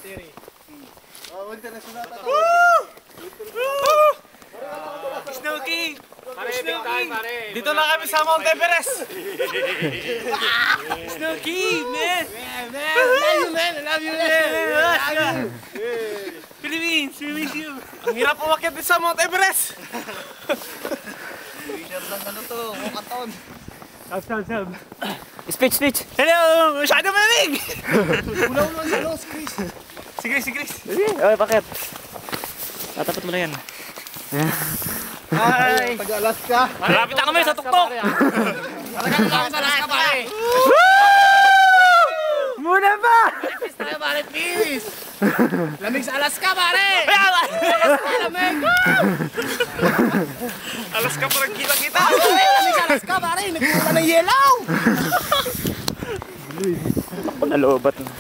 Siri. International tayo. Snooki! Pare, big time, pare. Dito na kami sa Mount Everest! Snooki, man! Love you, man. I love you, man. Philippines, we miss you! Ang hirap umakyat din sa Mount Everest! Picture lang ano to, Mokaton. Sab. Speech. Hello! Masyado malamig! Ulaw-ulaw sa nose, Chris. Si Chris. Okay, bakit? Tatapat mo na yan. Hi! Taga-Alaska. Malapit na kami sa tuktok! Talagang kami sa Alaska, pare. Muna ba? Peace tayo, pare. Peace. Lamig sa Alaska, pare. Lamig. Alaska parang kita-kita! Lamig sa Alaska, pare. Nagkuha ng yelaw. Ako nalobat na.